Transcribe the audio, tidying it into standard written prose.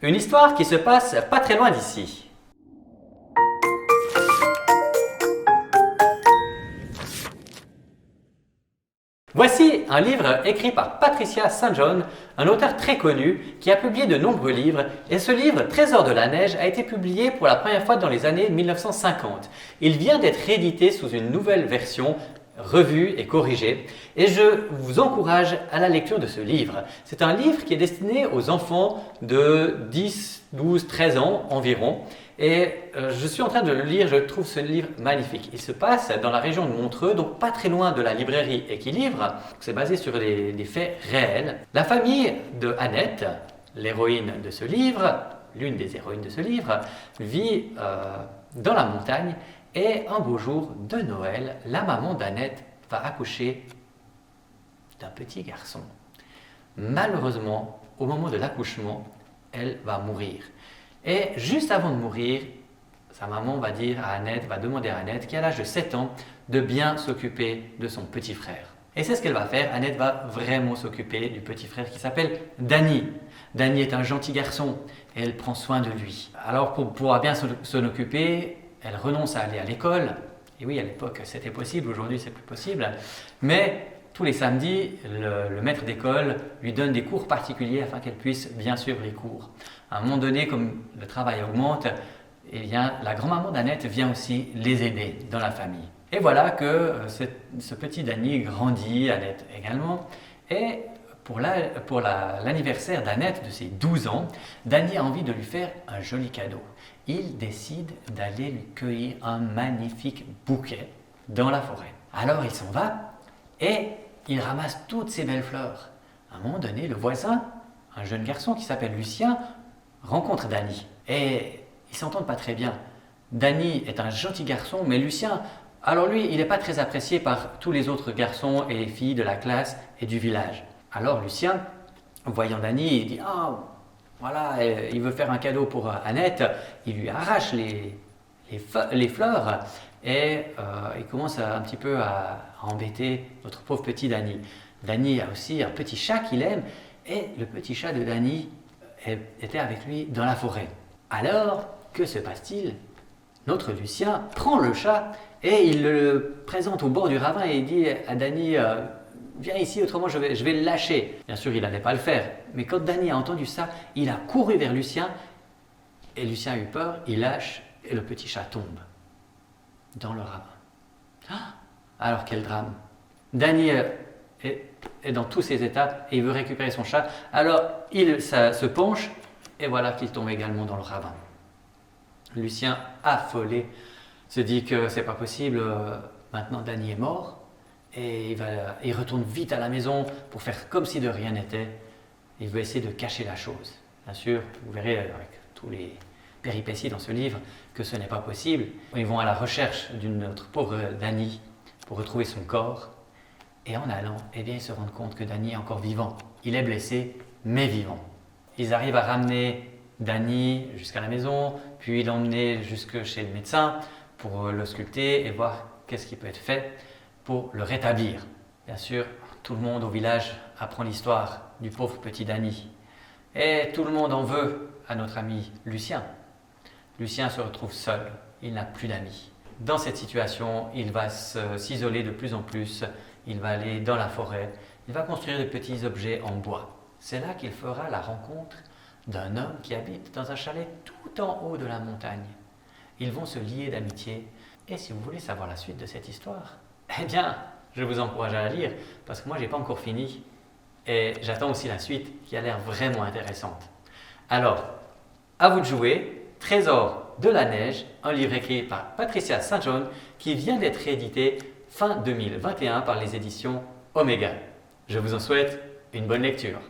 Une histoire qui se passe pas très loin d'ici. Voici un livre écrit par Patricia St. John, un auteur très connu qui a publié de nombreux livres, et ce livre, Trésor de la neige, a été publié pour la première fois dans les années 1950. Il vient d'être réédité sous une nouvelle version, revue et corrigée, et je vous encourage à la lecture de ce livre. C'est un livre qui est destiné aux enfants de 10, 12, 13 ans environ, et je suis en train de le lire, je trouve ce livre magnifique. Il se passe dans la région de Montreux, donc pas très loin de la librairie Équilibre. C'est basé sur des faits réels. La famille de Annette, l'héroïne de ce livre, l'une des héroïnes de ce livre, vit dans la montagne, et un beau jour de Noël, la maman d'Annette va accoucher d'un petit garçon. Malheureusement, au moment de l'accouchement, elle va mourir. Et juste avant de mourir, sa maman va demander à Annette, qui a l'âge de 7 ans, de bien s'occuper de son petit frère. Et c'est ce qu'elle va faire. Annette va vraiment s'occuper du petit frère qui s'appelle Danny. Danny est un gentil garçon et elle prend soin de lui. Alors pour pouvoir bien s'en occuper, elle renonce à aller à l'école. Et oui, à l'époque c'était possible, aujourd'hui c'est plus possible. Mais tous les samedis, le maître d'école lui donne des cours particuliers afin qu'elle puisse bien suivre les cours. À un moment donné, comme le travail augmente, eh bien, la grand-maman d'Annette vient aussi les aider dans la famille. Et voilà que ce petit Danny grandit, Annette également. Et pour l'anniversaire d'Annette de ses 12 ans, Danny a envie de lui faire un joli cadeau. Il décide d'aller lui cueillir un magnifique bouquet dans la forêt. Alors il s'en va et il ramasse toutes ces belles fleurs. À un moment donné, le voisin, un jeune garçon qui s'appelle Lucien, rencontre Danny. Et ils s'entendent pas très bien. Danny est un gentil garçon, mais Lucien, alors lui, il n'est pas très apprécié par tous les autres garçons et filles de la classe et du village. Alors Lucien, voyant Danny, il dit « Ah, voilà, il veut faire un cadeau pour Annette ». Il lui arrache les fleurs et il commence un petit peu à embêter notre pauvre petit Danny. Danny a aussi un petit chat qu'il aime et le petit chat de Danny était avec lui dans la forêt. Alors, que se passe-t-il? Notre Lucien prend le chat et il le présente au bord du ravin et il dit à Danny viens ici, autrement je vais le lâcher. Bien sûr, il n'allait pas le faire. Mais quand Danny a entendu ça, il a couru vers Lucien et Lucien a eu peur, il lâche et le petit chat tombe dans le ravin. Alors quel drame! Danny est dans tous ses états et il veut récupérer son chat. Alors il se penche et voilà qu'il tombe également dans le ravin. Lucien, affolé, se dit que c'est pas possible, maintenant Danny est mort. Et il retourne vite à la maison pour faire comme si de rien n'était. Il veut essayer de cacher la chose. Bien sûr, vous verrez avec tous les péripéties dans ce livre que ce n'est pas possible. Ils vont à la recherche de notre pauvre Danny pour retrouver son corps. Et en allant, eh bien, ils se rendent compte que Danny est encore vivant. Il est blessé, mais vivant. Ils arrivent à ramener Danny jusqu'à la maison, puis l'emmener jusque chez le médecin pour le sculpter et voir qu'est-ce qui peut être fait pour le rétablir. Bien sûr, tout le monde au village apprend l'histoire du pauvre petit Danny. Et tout le monde en veut à notre ami Lucien. Lucien se retrouve seul, il n'a plus d'amis. Dans cette situation, il va s'isoler de plus en plus, il va aller dans la forêt, il va construire des petits objets en bois. C'est là qu'il fera la rencontre d'un homme qui habite dans un chalet tout en haut de la montagne. Ils vont se lier d'amitié. Et si vous voulez savoir la suite de cette histoire, eh bien, je vous encourage à la lire parce que moi, je n'ai pas encore fini et j'attends aussi la suite qui a l'air vraiment intéressante. Alors, à vous de jouer. Trésor de la neige, un livre écrit par Patricia St. John qui vient d'être réédité fin 2021 par les éditions Omega. Je vous en souhaite une bonne lecture.